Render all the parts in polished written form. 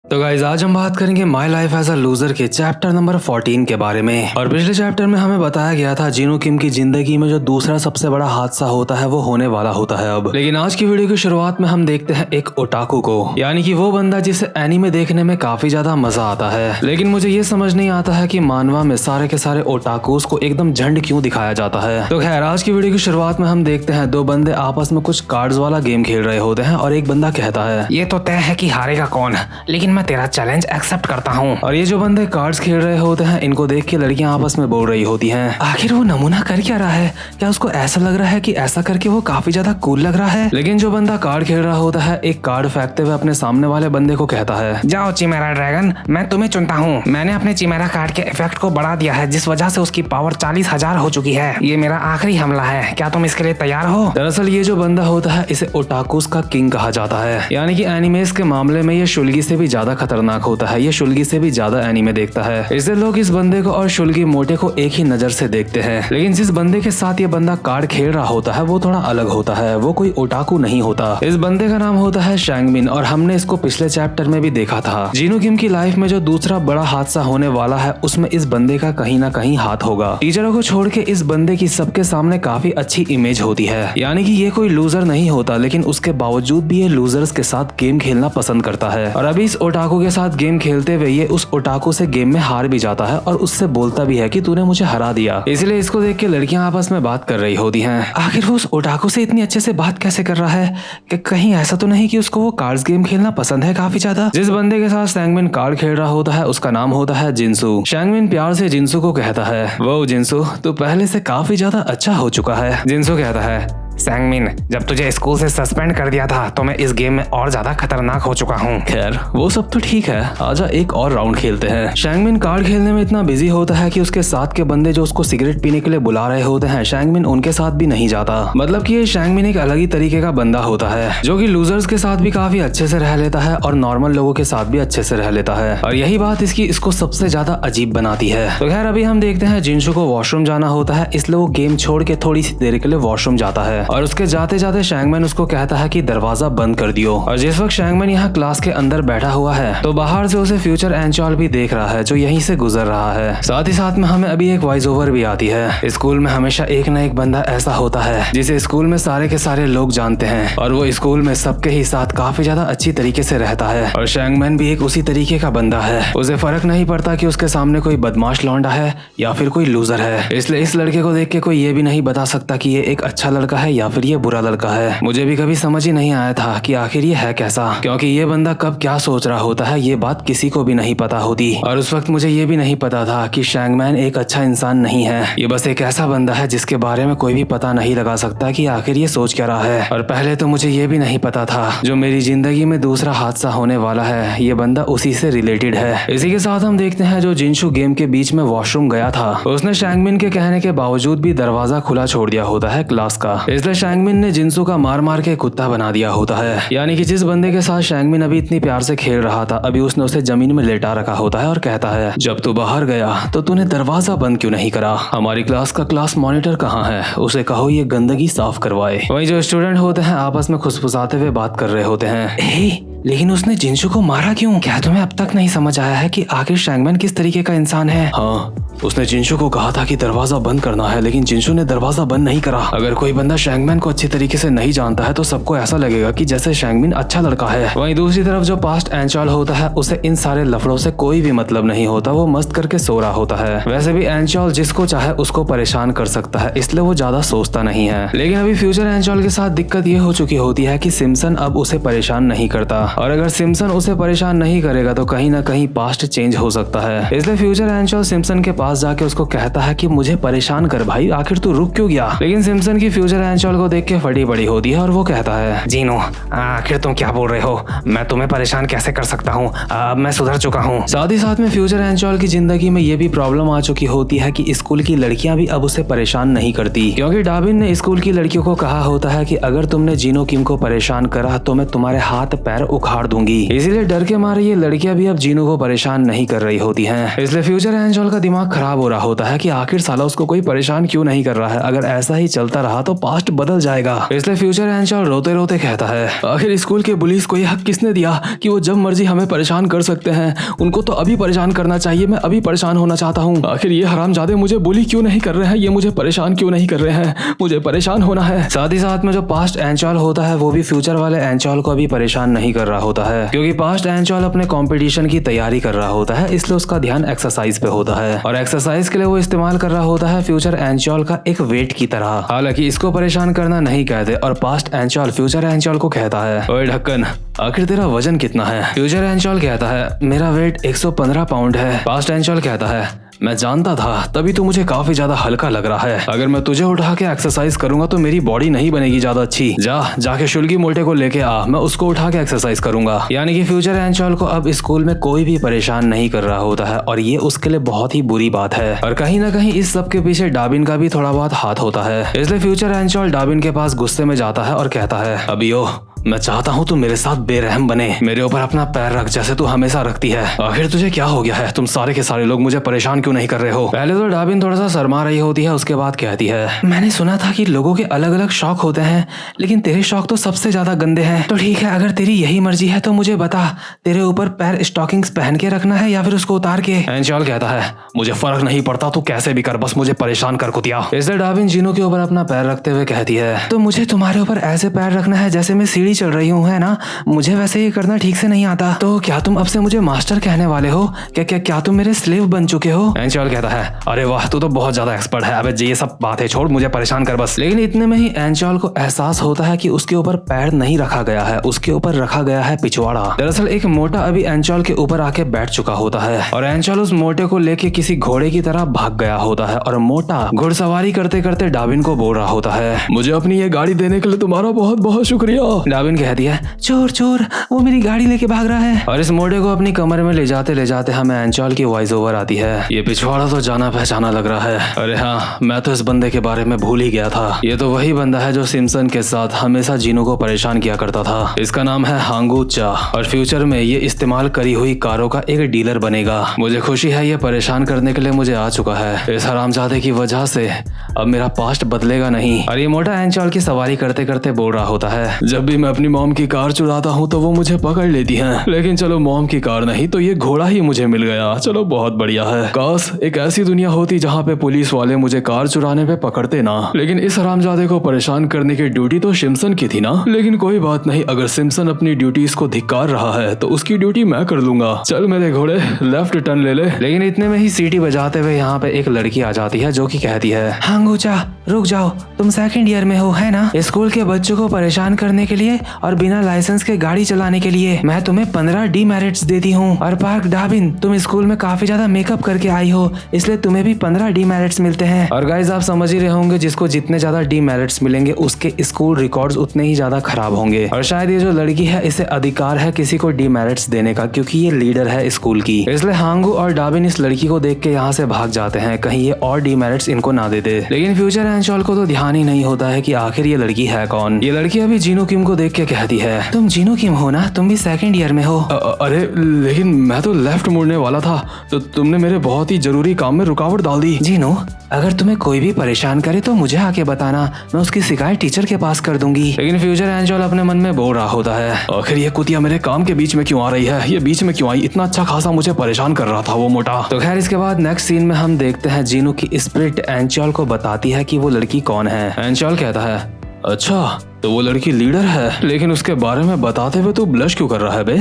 तो गाइज आज हम बात करेंगे my life as a loser के चैप्टर नंबर 14 के बारे में। और पिछले चैप्टर में हमें बताया गया था जिनू किम की जिंदगी में जो दूसरा सबसे बड़ा हादसा होता है वो होने वाला होता है अब। लेकिन आज की वीडियो की शुरुआत में हम देखते हैं एक ओटाकू को, यानी कि वो बंदा जिसे एनीमे देखने में काफी ज्यादा मजा आता है। लेकिन मुझे ये समझ नहीं आता है कि मानवा में सारे के सारे ओटाकूस को एकदम झंड क्यों दिखाया जाता है। तो खैर आज की वीडियो की शुरुआत में हम देखते हैं दो बंदे आपस में कुछ कार्ड्स वाला गेम खेल रहे होते हैं और एक बंदा कहता है ये तो तय है कि हारेगा कौन, लेकिन मैं तेरा चैलेंज एक्सेप्ट करता हूँ। और ये जो बंदे कार्ड्स खेल रहे होते हैं इनको देख के लड़कियां आपस में बोल रही होती हैं आखिर वो नमूना कर क्या रहा है, क्या उसको ऐसा लग रहा है कि ऐसा करके वो काफी ज्यादा कूल लग रहा है। लेकिन जो बंदा कार्ड खेल रहा होता है एक कार्ड फेंकते हुए अपने सामने वाले बंदे को कहता है जाओ चिमेरा ड्रैगन, मैं तुम्हें चुनता हूँ। मैंने अपने चिमेरा कार्ड के इफेक्ट को बढ़ा दिया है जिस वजह से उसकी पावर 40,000 हो चुकी है। ये मेरा आखिरी हमला है, क्या तुम इसके लिए तैयार हो? दरअसल ये जो बंदा होता है इसे ओटाकुस का किंग कहा जाता है, यानी कि एनिमेस के मामले में ये शुल्गी से भी ज्यादा खतरनाक होता है। ये शुल्गी से भी ज्यादा एनीमे देखता है, इसलिए लोग इस बंदे को और शुल्गी मोटे को एक ही नजर से देखते हैं। लेकिन जिस बंदे के साथ ये बंदा कार्ड खेल रहा होता है वो थोड़ा अलग होता है, वो कोई ओटाकू नहीं होता। इस बंदे का नाम होता है शैंगमिन और हमने इसको पिछले चैप्टर में भी देखा था। जिनू किम की लाइफ में जो दूसरा बड़ा हादसा होने वाला है उसमें इस बंदे का कहीं ना कहीं हाथ होगा। टीचरों को छोड़ के इस बंदे की सबके सामने काफी अच्छी इमेज होती है, यानी कि ये कोई लूजर नहीं होता, लेकिन उसके बावजूद भी ये लूजर्स के साथ गेम खेलना पसंद करता है। और अभी इस ओटाकू के साथ गेम खेलते हुए ये उस ओटाकू से गेम में हार भी जाता है और उससे बोलता भी है कि तूने मुझे हरा दिया। इसलिए इसको देख के लड़कियां आपस में बात कर रही होती हैं आखिर वो उस ओटाकू से इतनी अच्छे से बात कैसे कर रहा है, कि कहीं ऐसा तो नहीं कि उसको वो कार्ड्स गेम खेलना पसंद है काफी ज्यादा। जिस बंदे के साथ शैंगमिन कार्ड खेल रहा होता है उसका नाम होता है जिनसू। शैंगमिन प्यार से जिनसू को कहता है वो जिनसू तू पहले से काफी ज्यादा अच्छा हो चुका है। जिनसू कहता है सैंगमिन, जब तुझे स्कूल से सस्पेंड कर दिया था तो मैं इस गेम में और ज्यादा खतरनाक हो चुका हूँ। खैर वो सब तो ठीक है, आजा एक और राउंड खेलते हैं। शैंगमिन कार्ड खेलने में इतना बिजी होता है कि उसके साथ के बंदे जो उसको सिगरेट पीने के लिए बुला रहे होते हैं शैंगमिन उनके साथ भी नहीं जाता। मतलब कि ये शैंगमिन एक अलग ही तरीके का बंदा होता है जो कि लूजर्स के साथ भी काफी अच्छे से रह लेता है और नॉर्मल लोगों के साथ भी अच्छे से रह लेता है। और यही बात इसको सबसे ज्यादा अजीब बनाती है। तो खैर अभी हम देखते हैं जिनशु को वॉशरूम जाना होता है, इसलिए वो गेम छोड़ के थोड़ी सी देर के लिए वॉशरूम जाता है और उसके जाते जाते शैंगमैन उसको कहता है कि दरवाजा बंद कर दियो। और जिस वक्त शैंगमैन यहाँ क्लास के अंदर बैठा हुआ है तो बाहर से उसे फ्यूचर एंचॉल भी देख रहा है जो यहीं से गुजर रहा है। साथ ही साथ में हमें अभी एक वॉइस ओवर भी आती है। स्कूल में हमेशा एक न एक बंदा ऐसा होता है जिसे स्कूल में सारे के सारे लोग जानते हैं और वो स्कूल में सबके ही साथ काफी ज्यादा अच्छी तरीके से रहता है। और शैंगमैन भी एक उसी तरीके का बंदा है, उसे फर्क नहीं पड़ता कि उसके सामने कोई बदमाश लौंडा है या फिर कोई लूजर है। इसलिए इस लड़के को देख के कोई ये भी नहीं बता सकता कि ये एक अच्छा लड़का है या फिर ये बुरा लड़का है। मुझे भी कभी समझ ही नहीं आया था कि आखिर ये है कैसा, क्योंकि ये बंदा कब क्या सोच रहा होता है ये बात किसी को भी नहीं पता होती। और उस वक्त मुझे ये भी नहीं पता था कि शैंगमैन एक अच्छा इंसान नहीं है, ये बस एक ऐसा बंदा है जिसके बारे में कोई भी पता नहीं लगा सकता कि आखिर ये सोच क्या रहा है। और पहले तो मुझे ये भी नहीं पता था जो मेरी जिंदगी में दूसरा हादसा होने वाला है ये बंदा उसी से रिलेटेड है। इसी के साथ हम देखते हैं जो जिनशु गेम के बीच में वॉशरूम गया था उसने शैंगमिन के कहने के बावजूद भी दरवाजा खुला छोड़ दिया होता है क्लास का। इसलिए शैंगमिन ने जिनशु का मार मार के कुत्ता बना दिया होता है, यानी कि जिस बंदे के साथ शैंगमिन अभी इतनी प्यार से खेल रहा था अभी उसने उसे जमीन में लेटा रखा होता है और कहता है जब तू बाहर गया तो तूने दरवाजा बंद क्यों नहीं करा, हमारी क्लास का क्लास मॉनिटर कहाँ है, उसे कहो ये गंदगी साफ करवाए। वही जो स्टूडेंट होते हैं आपस में खुसफुसाते हुए बात कर रहे होते हैं लेकिन उसने जिनशु को मारा क्यों, क्या तुम्हें अब तक नहीं समझ आया है कि आखिर शैंगमैन किस तरीके का इंसान है। हाँ उसने जिनशु को कहा था कि दरवाजा बंद करना है लेकिन जिनशु ने दरवाजा बंद नहीं करा। अगर कोई बंदा शैंगमैन को अच्छी तरीके से नहीं जानता है तो सबको ऐसा लगेगा कि जैसे शैंगमिन अच्छा लड़का है। वहीं दूसरी तरफ जो पास्ट एंचॉल होता है उसे इन सारे लफड़ों से कोई भी मतलब नहीं होता, वो मस्त करके सो रहा होता है। वैसे भी एंचॉल जिसको चाहे उसको परेशान कर सकता है इसलिए वो ज्यादा सोचता नहीं है। लेकिन अभी फ्यूचर एंचॉल के साथ दिक्कत ये हो चुकी होती है कि सिम्पसन अब उसे परेशान नहीं करता और अगर सिम्पसन उसे परेशान नहीं करेगा तो कहीं ना कहीं पास्ट चेंज हो सकता है। इसलिए फ्यूचर एंचॉल सिम्पसन के पास जाके उसको कहता है कि मुझे परेशान कर भाई, आखिर तू रुक क्यों गया। लेकिन सिम्पसन की फ्यूचर एंचॉल को देख के फटी पड़ी होती है और वो कहता है जीनू आखिर तुम क्या बोल रहे हो, मैं तुम्हें परेशान कैसे कर सकता हूँ, अब मैं सुधर चुका हूँ। साथ ही साथ में फ्यूचर एंचॉल की जिंदगी में ये भी प्रॉब्लम आ चुकी होती है कि स्कूल की लड़कियां भी अब उसे परेशान नहीं करती, क्योंकि डाबिन ने स्कूल की लड़कियों को कहा होता है कि अगर तुमने जिनो किम को परेशान करा तो मैं तुम्हारे हाथ पैर उखाड़ दूंगी। इसीलिए डर के मारे ये लड़कियां भी अब जिनो को परेशान नहीं कर रही होती हैं। इसलिए फ्यूचर एंचॉल का दिमाग खराब हो रहा होता है कि आखिर साला उसको कोई परेशान क्यों नहीं कर रहा है, अगर ऐसा ही चलता रहा तो पास्ट बदल जाएगा। इसलिए फ्यूचर एंचॉल रोते रोते कहता है, आखिर स्कूल के पुलिस को यह हक किसने दिया कि वो जब मर्जी हमें परेशान कर सकते हैं? उनको तो अभी परेशान करना चाहिए, मैं अभी परेशान होना चाहता हूँ। आखिर ये हरामजादे मुझे बुली क्यों नहीं कर रहे हैं, ये मुझे परेशान क्यों नहीं कर रहे हैं? मुझे परेशान होना है। साथ ही साथ में जो पास्ट एंचॉल होता है वो भी फ्यूचर वाले एंचॉल को अभी परेशान नहीं कर रहा होता है, क्योंकि पास्ट एंचॉल अपने कंपटीशन की तैयारी कर रहा होता है, इसलिए उसका ध्यान एक्सरसाइज पे होता है और एक्सरसाइज के लिए वो इस्तेमाल कर रहा होता है फ्यूचर एंचॉल का एक वेट की तरह। हालांकि इसको परेशान करना नहीं कहते और पास्ट एंचॉल फ्यूचर एंचॉल को कहता है, ओए ढक्कन, आखिर तेरा वजन कितना है? फ्यूचर एंचॉल कहता है, मेरा वेट 115 पाउंड है। पास्ट एंचॉल कहता है, मैं जानता था, तभी तो मुझे काफी ज्यादा हल्का लग रहा है। अगर मैं तुझे उठा के एक्सरसाइज करूंगा तो मेरी बॉडी नहीं बनेगी ज्यादा अच्छी। जाके शुल्की मोटे को लेके आ, मैं उसको उठा के एक्सरसाइज करूंगा। यानी कि फ्यूचर एंचॉल को अब स्कूल में कोई भी परेशान नहीं कर रहा होता है और ये उसके लिए बहुत ही बुरी बात है। और कहीं ना कहीं इस सब के पीछे डाबिन का भी थोड़ा बहुत हाथ होता है। इसलिए फ्यूचर एंचॉल डाबिन के पास गुस्से में जाता है और कहता है, अबियो, मैं चाहता हूँ तू मेरे साथ बेरहम बने, मेरे ऊपर अपना पैर रख जैसे तू हमेशा रखती है। आखिर तुझे क्या हो गया है? तुम सारे के सारे लोग मुझे परेशान क्यों नहीं कर रहे हो? पहले तो डाबिन थोड़ा सा शर्मा रही होती है, उसके बाद कहती है, मैंने सुना था कि लोगों के अलग अलग शौक होते हैं, लेकिन तेरे शौक तो सबसे ज्यादा गंदे हैं। तो ठीक है, अगर तेरी यही मर्जी है तो मुझे बता, तेरे ऊपर पैर स्टॉकिंग्स पहन के रखना है या फिर उसको उतार के? एंचॉल कहता है, मुझे फर्क नहीं पड़ता, तू कैसे भी कर, बस मुझे परेशान कर कुतिया। इसलिए डाबिन जीनू के ऊपर अपना पैर रखते हुए कहती है, तो मुझे तुम्हारे ऊपर ऐसे पैर रखना है जैसे मैं सीढ़ी चढ़ रही हूँ, है ना? मुझे वैसे ये करना ठीक से नहीं आता। तो क्या तुम अब से मुझे मास्टर कहने वाले हो? क्या तुम मेरे स्लेव बन चुके हो? एंचॉल कहता है, अरे वाह, तू तो बहुत ज्यादा एक्सपर्ट है। अबे ये सब बात है, छोड़, मुझे परेशान कर बस। लेकिन इतने में ही एंचॉल को एहसास होता है कि उसके ऊपर पैर नहीं रखा गया है, उसके ऊपर रखा गया है पिछवाड़ा। दरअसल एक मोटा अभी एंचॉल के ऊपर आके बैठ चुका होता है और एंचॉल उस मोटे को लेके किसी घोड़े की तरह भाग गया होता है और मोटा घुड़सवारी करते करते डाबिन को बोल रहा होता है, मुझे अपनी ये गाड़ी देने के लिए तुम्हारा बहुत बहुत शुक्रिया। डाबिन कहती है, चोर चोर, वो मेरी गाड़ी लेके भाग रहा है। और इस मोटे को अपनी कमरे में ले जाते हमें एंचॉल की वॉइस ओवर आती है, ये पिछवाड़ा तो जाना पहचाना लग रहा है। अरे हाँ, मैं तो इस बंदे के बारे में भूल ही गया था। ये तो वही बंदा है जो सिम्पसन के साथ हमेशा जीनू को परेशान किया करता था। इसका नाम है हांगू चा और फ्यूचर में ये इस्तेमाल करी हुई कारों का एक डीलर बनेगा। मुझे खुशी है ये परेशान करने के लिए मुझे आ चुका है। इस हरामजादे की वजह से अब मेरा पास्ट बदलेगा नहीं। और ये मोटा एंचॉल की सवारी करते करते बोल रहा होता है, जब भी मैं अपनी मॉम की कार चुराता हूँ तो वो मुझे पकड़ लेती हैं, लेकिन चलो मॉम की कार नहीं तो ये घोड़ा ही मुझे मिल गया। चलो बहुत बढ़िया है। काश एक ऐसी दुनिया होती जहाँ पे पुलिस वाले मुझे कार चुराने पे पकड़ते ना। लेकिन इस हरामजादे को परेशान करने की ड्यूटी तो सिम्पसन की थी ना। लेकिन कोई बात नहीं, अगर सिम्पसन अपनी ड्यूटीज को धिक्कार रहा है तो उसकी ड्यूटी मैं कर लूंगा। चल मेरे घोड़े, लेफ्ट टर्न ले ले। लेकिन इतने में ही सीटी बजाते हुए यहाँ पे एक लड़की आ जाती है जो कि कहती है, हांगूचा, रुक जाओ, तुम सेकंड ईयर में हो, है ना? स्कूल के बच्चों को परेशान करने के लिए और बिना लाइसेंस के गाड़ी चलाने के लिए मैं तुम्हें 15 डीमेरिट्स देती हूँ। और पार्क डाबिन, तुम स्कूल में काफी ज्यादा मेकअप करके आई हो, इसलिए तुम्हें भी 15 डीमेरिट्स मिलते हैं। और गाइस, आप समझ ही रहे होंगे, जिसको जितने ज्यादा डीमेरिट्स मिलेंगे उसके स्कूल रिकॉर्ड्स उतने ही ज्यादा खराब होंगे। और शायद ये जो लड़की है, इसे अधिकार है किसी को डीमेरिट्स देने का, क्योंकि ये लीडर है स्कूल की। इसलिए हांगू और डाबिन इस लड़की को देख के यहाँ से भाग जाते हैं, कहीं ये और डीमेरिट्स इनको ना दे दे। लेकिन फ्यूचर एंचॉल को तो ध्यान ही नहीं होता है कि आखिर ये लड़की है कौन। ये लड़की अभी जीनू किम को देख के कहती है, तुम जीनू किम हो ना? तुम भी सेकंड ईयर में हो। अरे लेकिन मैं तो लेफ्ट मुड़ने वाला था, तो तुमने मेरे बहुत ही जरूरी काम में रुकावट डाल दी। जीनू, अगर तुम्हें कोई भी परेशान करे तो मुझे आके बताना, मैं उसकी शिकायत टीचर के पास कर दूंगी। लेकिन फ्यूचर एंचॉल अपने मन में बोल रहा होता है, आखिर ये कुतिया मेरे काम के बीच में क्यों आ रही है? ये बीच में क्यों आई? इतना अच्छा खासा मुझे परेशान कर रहा था वो मोटा। तो खैर, इसके बाद नेक्स्ट सीन में हम देखते हैं जीनू की स्पिरिट एंचॉल को बताती है कि वो लड़की कौन है। एंचॉल कहता है, अच्छा तो वो लड़की लीडर है, लेकिन उसके बारे में बताते हुए तू ब्लश क्यों कर रहा है बे?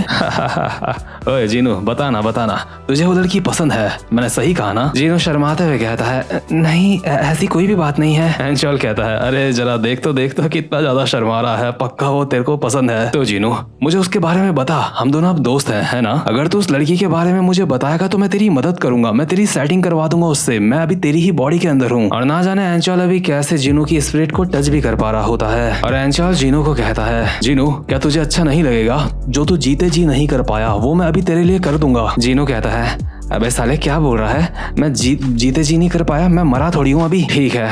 ओए जीनू, बताना तुझे वो लड़की पसंद है? मैंने सही कहा ना? जीनू शर्माते हुए कहता है, नहीं ऐसी कोई भी बात नहीं है। एंचॉल कहता है, अरे जरा देख तो कितना ज्यादा शर्मा रहा है, पक्का वो तेरे को पसंद है? तो जीनू, मुझे उसके बारे में बता, हम दोनों अब दोस्त हैं, है ना? अगर तू उस लड़की के बारे में मुझे बताएगा तो मैं तेरी मदद करूंगा, मैं तेरी सेटिंग करवा दूंगा उससे। मैं अभी तेरी ही बॉडी के अंदर हूँ। और ना जाने एंचॉल अभी कैसे जीनू की स्पिरिट को टच भी कर पा रहा होता है। और एंचॉल जीनू को कहता है, जीनू, क्या तुझे अच्छा नहीं लगेगा? जो तू जीते जी नहीं कर पाया वो मैं अभी तेरे लिए कर दूंगा। जीनू कहता है, अबे साले क्या बोल रहा है? मैं जीते जी नहीं कर पाया? मैं मरा थोड़ी हूँ अभी। ठीक है,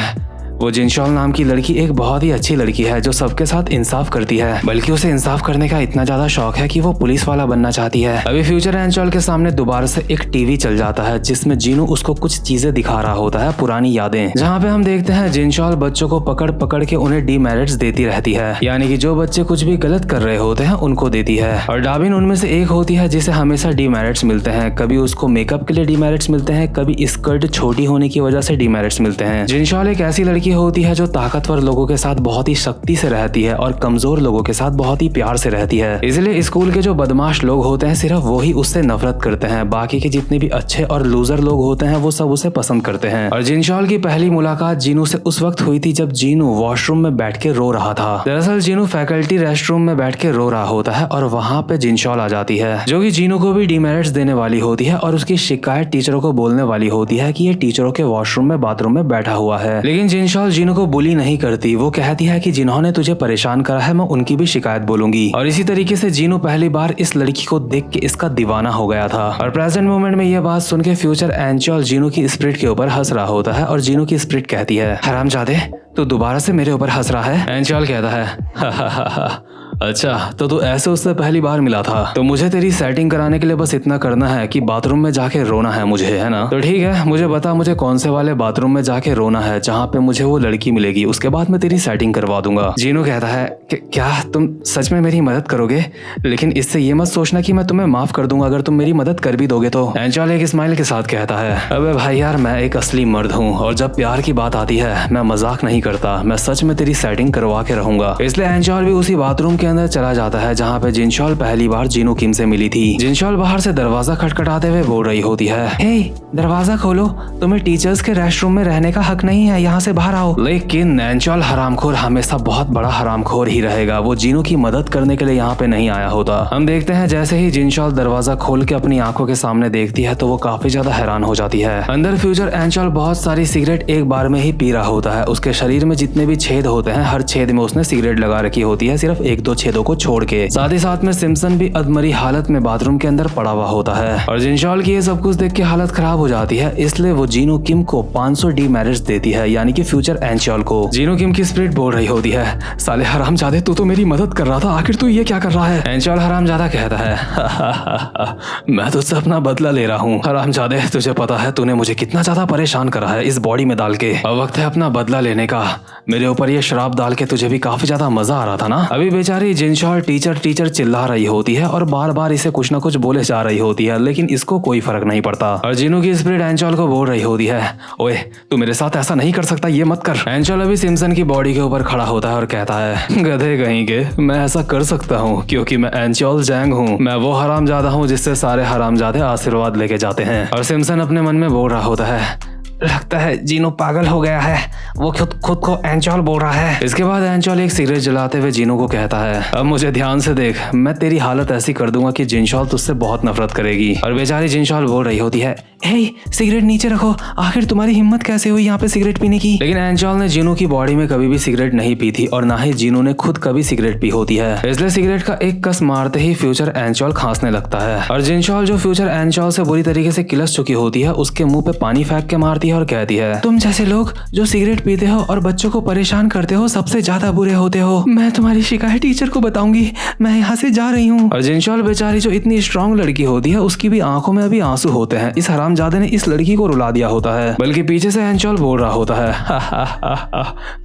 वो जिनशॉल नाम की लड़की एक बहुत ही अच्छी लड़की है जो सबके साथ इंसाफ करती है, बल्कि उसे इंसाफ करने का इतना ज्यादा शौक है कि वो पुलिस वाला बनना चाहती है। अभी फ्यूचर एंचॉल के सामने दोबारा से एक टीवी चल जाता है जिसमें जीनू उसको कुछ चीजें दिखा रहा होता है, पुरानी यादें, जहाँ पे हम देखते हैं जिनशॉल बच्चों को पकड़ पकड़ के उन्हें डीमेरिट्स देती रहती है, यानी कि जो बच्चे कुछ भी गलत कर रहे होते हैं उनको देती है। और डाबिन उनमें से एक होती है जिसे हमेशा डीमेरिट्स मिलते हैं। कभी उसको मेकअप के लिए डीमेरिट्स मिलते हैं, कभी स्कर्ट छोटी होने की वजह से डीमेरिट्स मिलते हैं। जिनशॉल एक ऐसी लड़की होती है जो ताकतवर लोगों के साथ बहुत ही सख्ती से रहती है और कमजोर लोगों के साथ बहुत ही प्यार से रहती है। इसलिए स्कूल के जो बदमाश लोग होते हैं सिर्फ वो ही उससे नफरत करते हैं, बाकी के जितने भी अच्छे और लूजर लोग होते हैं वो सब उसे पसंद करते हैं। और जिनशॉल की पहली मुलाकात जीनू से उस वक्त हुई थी जब जीनू वॉशरूम में बैठ के रो रहा था। दरअसल जीनू फैकल्टी रेस्टरूम में बैठ के रो रहा होता है और वहाँ पे जिनशॉल आ जाती है जो कि जीनू को भी डीमेरिट्स देने वाली होती है और उसकी शिकायत टीचरों को बोलने वाली होती है कि ये टीचरों के वॉशरूम में बाथरूम में बैठा हुआ है। लेकिन जिनशॉल जीनू को बुली नहीं करती, वो कहती है कि जिन्होंने तुझे परेशान करा है मैं उनकी भी शिकायत बोलूंगी। और इसी तरीके से जीनू पहली बार इस लड़की को देख के इसका दीवाना हो गया था। और प्रेजेंट मोमेंट में ये बात सुन के फ्यूचर एंचॉल जीनू की स्पिरिट के ऊपर हंस रहा होता है और जीनू की स्पिरिट कहती है, हरामजादे तू दोबारा से मेरे ऊपर हंस रहा है। एंचॉल कहता है अच्छा तो तू ऐसे उससे पहली बार मिला था, तो मुझे तेरी सेटिंग कराने के लिए बस इतना करना है कि बाथरूम में जाके रोना है मुझे, है ना? तो ठीक है, मुझे बता मुझे कौन से वाले बाथरूम में जाके रोना है जहाँ पे मुझे वो लड़की मिलेगी, उसके बाद मैं तेरी सेटिंग करवा दूंगा। जीनू कहता है क्या तुम सच में मेरी मदद करोगे? लेकिन इससे ये मत सोचना कि मैं तुम्हें माफ कर दूंगा अगर तुम मेरी मदद कर भी दोगे तो। एंचॉल एक स्माइल के साथ कहता है, अबे भाई यार मैं एक असली मर्द हूँ और जब प्यार की बात आती है मैं मजाक नहीं करता, मैं सच में तेरी सेटिंग करवा के रहूंगा। इसलिए एंचॉल भी उसी बाथरूम के अंदर चला जाता है जहाँ पे जिनशॉल पहली बार जीनू किम से मिली थी। जिनशॉल बाहर से दरवाजा खटखटाते हुए बोल रही होती है, हे दरवाजा खोलो, तुम्हें टीचर्स के रेस्टरूम में रहने का हक नहीं है, यहाँ से बाहर आओ। लेकिन एंचॉल हरामखोर हमेशा बहुत बड़ा हरामखोर ही रहेगा, वो जीनू की मदद करने के लिए यहाँ पे नहीं आया होता। हम देखते हैं जैसे ही जिनशॉल दरवाजा खोल के अपनी आंखों के सामने देखती है तो वो काफी ज्यादा हैरान हो जाती है। अंदर फ्यूचर एंचॉल बहुत सारी सिगरेट एक बार में ही पी रहा होता है। उसके शरीर में जितने भी छेद होते हैं हर छेद में उसने सिगरेट लगा रखी होती है, सिर्फ एक दो छेदों को छोड़ के। साथ ही साथ में सिम्पसन भी अधमरी हालत में बाथरूम के अंदर पड़ा हुआ होता है। और जिनशॉल की ये सब कुछ देख के हालत खराब हो जाती है, इसलिए वो जीनू किम को 500 डीमेरिट्स देती है, यानी कि फ्यूचर एंचॉल को। जीनू किम की स्पिरिट बोल रही होती है, साले हरामजादे तू तो मेरी मदद कर रहा था, आखिर तू ये क्या कर रहा है? एंचॉल हरामजादा कहता है मैं तुझसे अपना बदला ले रहा हूँ। हरामजादे तुझे पता है तूने मुझे कितना ज्यादा परेशान करा है इस बॉडी में डाल के, अब वक्त है अपना बदला लेने का। मेरे ऊपर ये शराब डाल के तुझे भी काफी ज्यादा मजा आ रहा था ना? अभी बेचारी जिनशॉल टीचर चिल्ला रही होती है और बार बार इसे कुछ ना कुछ बोले जा रही होती है, लेकिन इसको कोई फर्क नहीं पड़ता। और जीनू की स्पिरिट एंचॉल को बोल रही होती है, ओए तू मेरे साथ ऐसा नहीं कर सकता, ये मत कर। एंचॉल अभी सिम्पसन की बॉडी के ऊपर खड़ा होता है और कहता है, गधे कहीं के, मैं ऐसा कर सकता हूँ क्योंकि मैं एंचॉल जैंग हूँ, मैं वो हरामजादा हूँ जिससे सारे हरामजादे आशीर्वाद लेके जाते हैं। और सिम्पसन अपने मन में बोल रहा होता है, लगता है जीनू पागल हो गया है, वो खुद को एंचॉल बोल रहा है। इसके बाद एंचॉल एक सिगरेट जलाते हुए जीनू को कहता है, अब मुझे ध्यान से देख, मैं तेरी हालत ऐसी कर दूंगा कि जिनशॉल तुझसे बहुत नफरत करेगी। और बेचारी जिनशॉल बोल रही होती है, हे सिगरेट नीचे रखो, आखिर तुम्हारी हिम्मत कैसे हुई यहाँ पे सिगरेट पीने की? लेकिन एंचॉल ने जीनू की बॉडी में कभी भी सिगरेट नहीं पी थी और ना ही जीनू ने खुद कभी सिगरेट पी होती है, इसलिए सिगरेट का एक कस मारते ही फ्यूचर एंचॉल खांसने लगता है। और जिनशॉल जो फ्यूचर एंचॉल से बुरी तरीके से किलस चुकी होती है उसके मुंह पे पानी फेंक के मारती है और कहती है, तुम जैसे लोग जो सिगरेट पीते हो और बच्चों को परेशान करते हो सबसे ज्यादा बुरे होते हो, मैं तुम्हारी शिकायत टीचर को बताऊंगी, मैं यहाँ से जा रही हूँ। और जिनशॉल बेचारी जो इतनी स्ट्रॉन्ग लड़की होती है उसकी भी आंखों में अभी आंसू होते हैं, इस हरामजादे ने इस लड़की को रुला दिया होता है। बल्कि पीछे से एंचॉल बोल रहा होता है,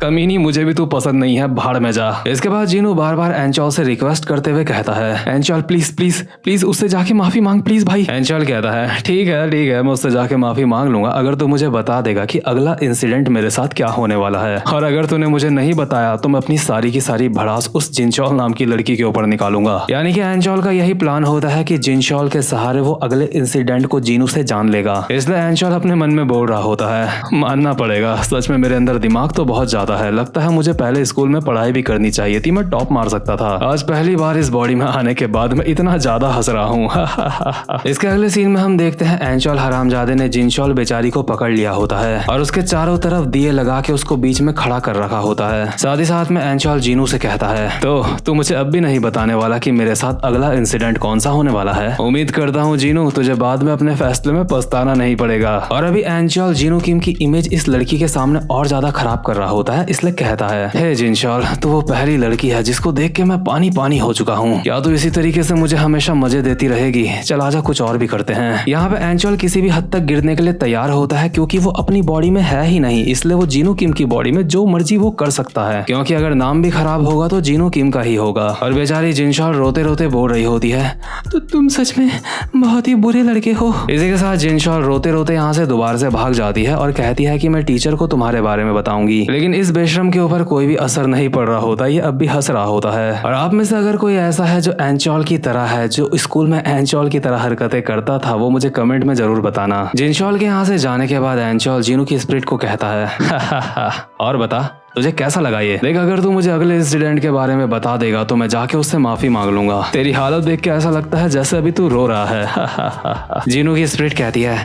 कमीनी मुझे भी तू पसंद नहीं है, भाड़ में जा। इसके बाद जीनू बार बार एंचॉल से रिक्वेस्ट करते हुए कहता है, एंचॉल प्लीज प्लीज प्लीज उससे जाके माफी मांग प्लीज भाई। एंचॉल कहता है, ठीक है मैं उससे जाके माफी मांग लूंगा अगर तू मुझे बता देगा कि अगला इंसिडेंट मेरे साथ क्या होने वाला है, और अगर तूने मुझे नहीं बताया तो मैं अपनी सारी की सारी भड़ास उस जिनशॉल नाम की लड़की के ऊपर निकालूंगा। यानी कि एंचॉल का यही प्लान होता है कि जिनशॉल के सहारे वो अगले इंसिडेंट को जीनू से जान लेगा। इसलिए एंचॉल अपने मन में बोल रहा होता है, मानना पड़ेगा सच में मेरे अंदर दिमाग तो बहुत ज्यादा है, लगता है मुझे पहले स्कूल में पढ़ाई भी करनी चाहिए थी, मैं टॉप मार सकता था। आज पहली बार इस बॉडी में आने के बाद मैं इतना ज्यादा हंस रहा हूँ। इसके अगले सीन में हम देखते हैं एंचॉल हरामजादे ने जिनशॉल बेचारी को पकड़ लिया होता है और उसके चारों तरफ दिए लगा के उसको बीच में खड़ा कर रखा होता है। साथ ही साथ में एंचॉल जीनू से कहता है, तो तू मुझे अब भी नहीं बताने वाला कि मेरे साथ अगला इंसिडेंट कौन सा होने वाला है? उम्मीद करता हूँ जीनू तुझे बाद में अपने फैसले में पछताना नहीं पड़ेगा। और अभी एंचॉल जीनू किम की इमेज इस लड़की के सामने और ज्यादा खराब कर रहा होता है, इसलिए कहता है, हे जिनशॉल, तू वो पहली लड़की है जिसको देख के मैं पानी पानी हो चुका हूँ। क्या तू इसी तरीके से मुझे हमेशा मजे देती रहेगी? चल आजा कुछ और भी करते हैं। यहाँ पे एंचॉल किसी भी हद तक गिरने के लिए तैयार होता है क्योंकि वो अपनी बॉडी में है ही नहीं, इसलिए वो जीनू किम की बॉडी में जो मर्जी वो कर सकता है, क्योंकि अगर नाम भी खराब होगा तो जीनू किम का ही होगा। और बेचारी जिनशॉल रोते रोते बोल रही होती है, तो तुम सच में बहुत ही बुरे लड़के हो। इसी के साथ जिनशॉल रोते रोते यहाँ से दोबारा से भाग जाती है और कहती है कि मैं टीचर को तुम्हारे बारे में बताऊंगी। लेकिन इस बेशरम के ऊपर कोई भी असर नहीं पड़ रहा होता, ये अब भी हंस रहा होता है। और आप में से अगर कोई ऐसा है जो एंचॉल की तरह है, जो स्कूल में एंचॉल की तरह हरकतें करता था, वो मुझे कमेंट में जरूर बताना। जिनशॉल के यहाँ से जाने के बाद एंचॉल जीनू की स्पिरिट को कहता है, और बता तुझे कैसा लगा ये? देख, अगर तू मुझे अगले इंसिडेंट के बारे में बता देगा तो मैं जाके उससे माफी मांग लूंगा। तेरी हालत देख के ऐसा लगता है जैसे अभी तू रो रहा है। जीनू की स्पिरिट कहती है,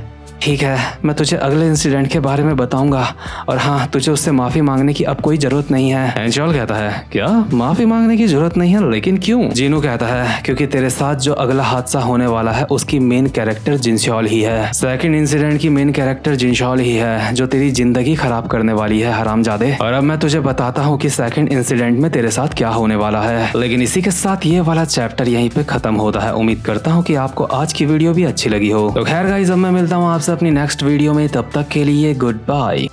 ठीक है, मैं तुझे अगले इंसिडेंट के बारे में बताऊंगा और हाँ, तुझे उससे माफी मांगने की अब कोई जरूरत नहीं है। एंचॉल कहता है, क्या माफी मांगने की जरूरत नहीं है? लेकिन क्यों? जीनू कहता है, क्योंकि तेरे साथ जो अगला हादसा होने वाला है उसकी मेन कैरेक्टर जिनशॉल ही है। सेकंड इंसिडेंट की मेन कैरेक्टर जिनशॉल ही है जो तेरी जिंदगी खराब करने वाली है, हरामजादे। और अब मैं तुझे बताता हूँ कि सेकंड इंसिडेंट में तेरे साथ क्या होने वाला है। लेकिन इसी के साथ ये वाला चैप्टर यहीं पे खत्म होता है। उम्मीद करता हूँ कि आपको आज की वीडियो भी अच्छी लगी हो। तो खैर गाइस, अब मैं मिलता हूँ आपसे अपनी नेक्स्ट वीडियो में, तब तक के लिए गुड बाय।